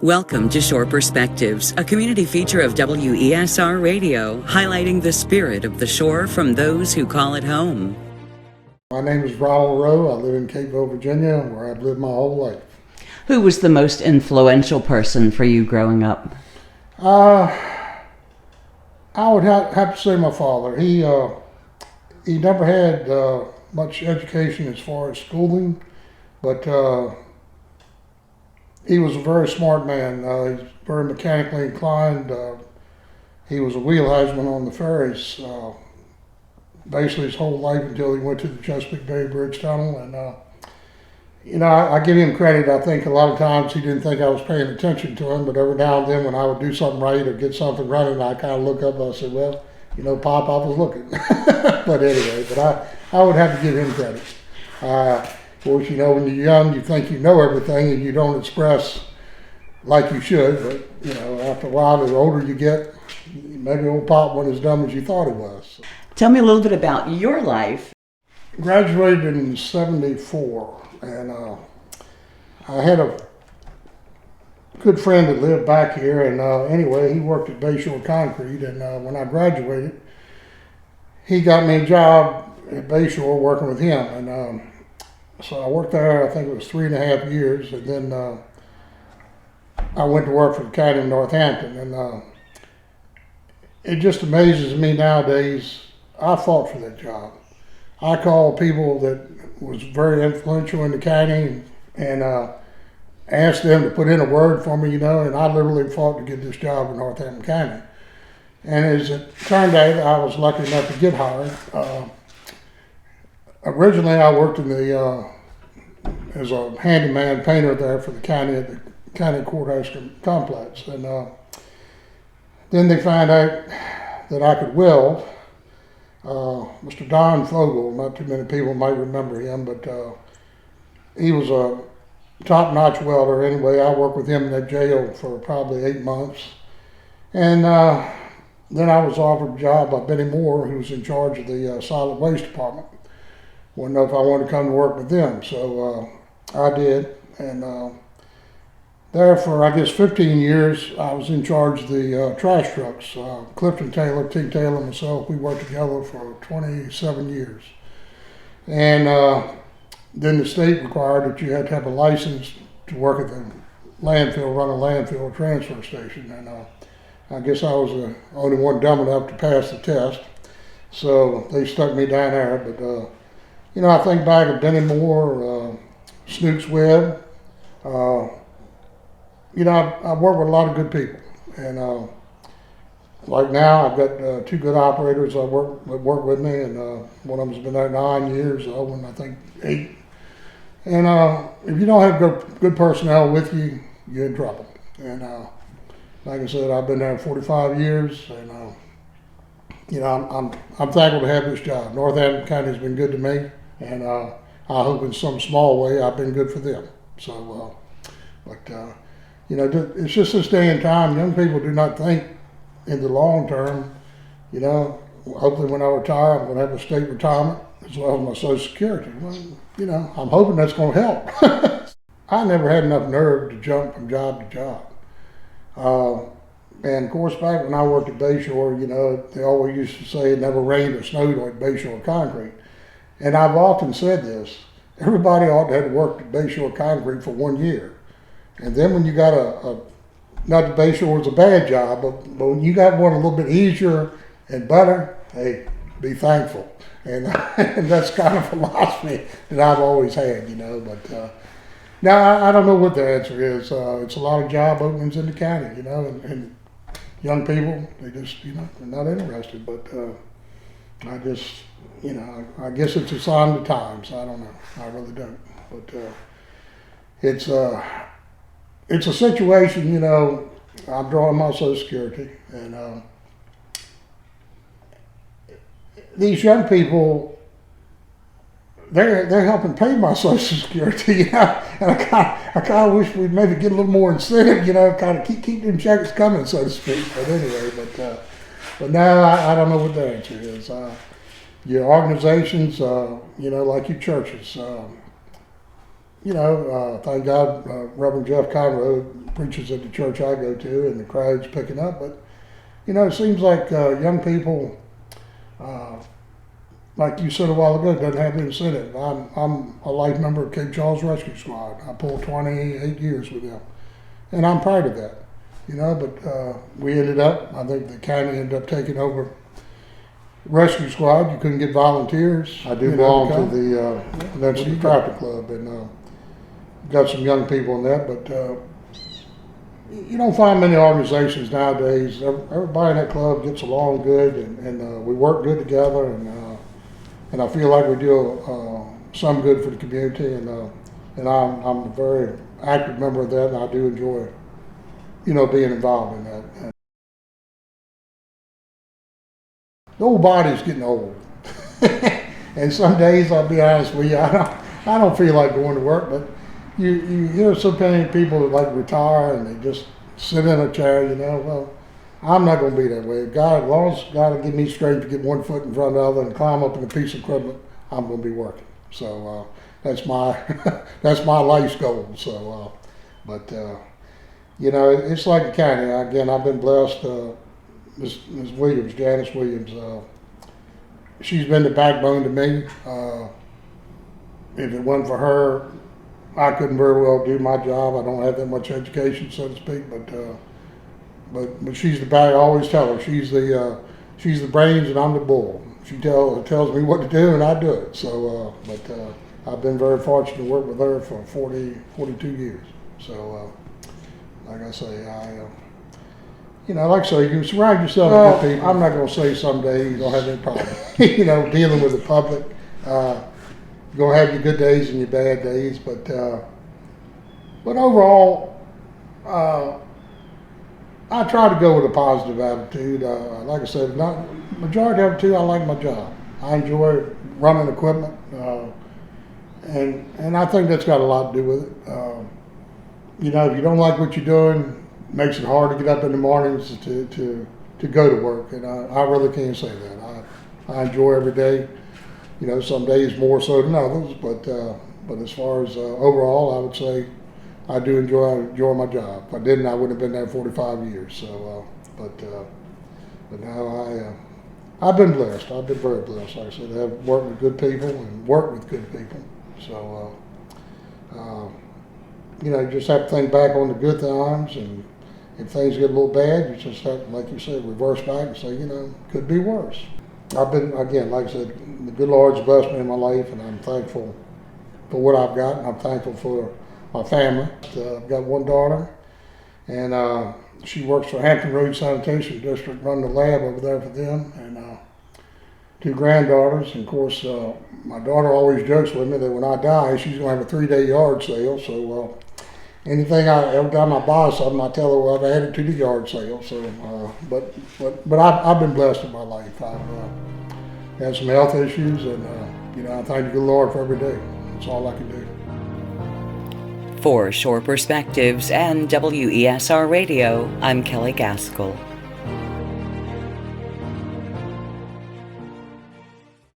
Welcome to Shore Perspectives, a community feature of WESR Radio, highlighting the spirit of the shore from those who call it home. My name is Ronald Rowe. I live in Capeville, Virginia, where I've lived my whole life. Who was the most influential person for you growing up? I would have to say my father. He never had much education as far as schooling, but he was a very smart man. He's very mechanically inclined. He was a wheelhouseman on the ferries basically his whole life until he went to the Chesapeake Bay Bridge Tunnel. And I give him credit. I think a lot of times he didn't think I was paying attention to him, but every now and then when I would do something right or get something running, I kind of look up and I said, well, Pop, I was looking. But anyway, I would have to give him credit. Of course, when you're young, you think you know everything and you don't express like you should. But, after a while, the older you get, maybe old Pop wasn't as dumb as you thought he was. Tell me a little bit about your life. Graduated in '74, and I had a good friend that lived back here, and anyway, he worked at Bayshore Concrete, and when I graduated, he got me a job at Bayshore working with him, and so I worked there, I think it was 3.5 years, and then I went to work for the county of Northampton, and it just amazes me nowadays. I fought for that job. I called people that was very influential in the county and asked them to put in a word for me, and I literally fought to get this job in Northampton County. And as it turned out, I was lucky enough to get hired. Originally, I worked in as a handyman painter there for the county at the county courthouse complex, and then they found out that I could weld. Mr. Don Fogel, not too many people might remember him, but he was a top-notch welder. Anyway, I worked with him in that jail for probably 8 months, and then I was offered a job by Benny Moore, who was in charge of the solid waste department. Wanted to know if I wanted to come to work with them, so I did, and there for, I guess, 15 years, I was in charge of the trash trucks. Clifton Taylor, T. Taylor, and myself, we worked together for 27 years. And then the state required that you had to have a license to work at the landfill, run a landfill transfer station. And I guess I was the only one dumb enough to pass the test. So they stuck me down there. But, I think back of Benny Moore, Snooks Webb, I've worked with a lot of good people, and like now I've got 2 good operators that work with me, and one of them's been there 9 years, the other one I think 8. And if you don't have good personnel with you, you're in trouble. And like I said, I've been there 45 years, and I'm thankful to have this job. Northampton County has been good to me, and I hope in some small way I've been good for them. So, it's just this day and time. Young people do not think in the long term. Hopefully when I retire, I'm going to have a state retirement as well as my Social Security. Well, I'm hoping that's going to help. I never had enough nerve to jump from job to job. And of course, back when I worked at Bayshore, they always used to say it never rained or snowed like Bayshore Concrete. And I've often said this: everybody ought to have worked at Bayshore Concrete for 1 year. And then when you got not that Bayshore was a bad job, but when you got one a little bit easier and better, hey, be thankful. And that's kind of philosophy that I've always had, But now I don't know what the answer is. It's a lot of job openings in the county, and young people, they just, they're not interested. But I just, I guess it's a sign of the times. I don't know. I really don't. But it's a situation, I'm drawing my Social Security, and these young people, they're helping pay my Social Security, and I kind of wish we'd maybe get a little more incentive, kind of keep them checks coming, so to speak. But anyway, but now I don't know what the answer is. Your organizations, like your churches. Thank God, Reverend Jeff Conroe preaches at the church I go to, and the crowd's picking up. But it seems like young people, like you said a while ago, doesn't have the incentive. I'm a life member of Cape Charles Rescue Squad. I pulled 28 years with them, and I'm proud of that. But we ended up, I think the county ended up taking over rescue squad. You couldn't get volunteers. I do belong to the Vincent Tractor Club, and got some young people in that, but you don't find many organizations nowadays. Everybody in that club gets along good, and we work good together, and I feel like we do some good for the community, and I'm a very active member of that, and I do enjoy, being involved in that. And the old body's getting old, and some days, I'll be honest with you, I don't feel like going to work, but you hear so many people that like retire and they just sit in a chair, well, I'm not going to be that way. As long as God will give me strength to get one foot in front of the other and climb up in a piece of equipment, I'm going to be working. So that's my that's my life's goal. So, it's like the county. Again, I've been blessed. Ms. Williams, Janice Williams, she's been the backbone to me. If it wasn't for her, I couldn't very well do my job. I don't have that much education, so to speak, but she's the back. I always tell her she's the brains and I'm the bull. She tells me what to do and I do it. So, I've been very fortunate to work with her for 42 years. So, like I say, like I say, you can surround yourself with good people. I'm not going to say someday you don't have any problem. Dealing with the public. You're going to have your good days and your bad days, but overall, I try to go with a positive attitude. Like I said, majority of it too, I like my job. I enjoy running equipment, and I think that's got a lot to do with it. If you don't like what you're doing, it makes it hard to get up in the mornings to go to work, and I really can't say that. I enjoy every day. Some days more so than others, but as far as overall, I would say I do enjoy my job. If I didn't, I wouldn't have been there 45 years. So, but now I've been blessed. I've been very blessed. Like I said, I've worked with good people and worked with good people. So, you just have to think back on the good times, and if things get a little bad, you just have to, like you said, reverse back and say, could be worse. I've been, again, like I said, the good Lord's blessed me in my life, and I'm thankful for what I've got, and I'm thankful for my family. I've got one daughter, and she works for Hampton Road Sanitation District, running the lab over there for them, and two granddaughters. And of course, my daughter always jokes with me that when I die, she's going to have a 3-day yard sale. So every time I buy something, I tell her, well, I've added to the yard sale. So, but I've been blessed in my life. I've had some health issues, and I thank the good Lord for every day. That's all I can do. For Shore Perspectives and WESR Radio, I'm Kelley Gaskell.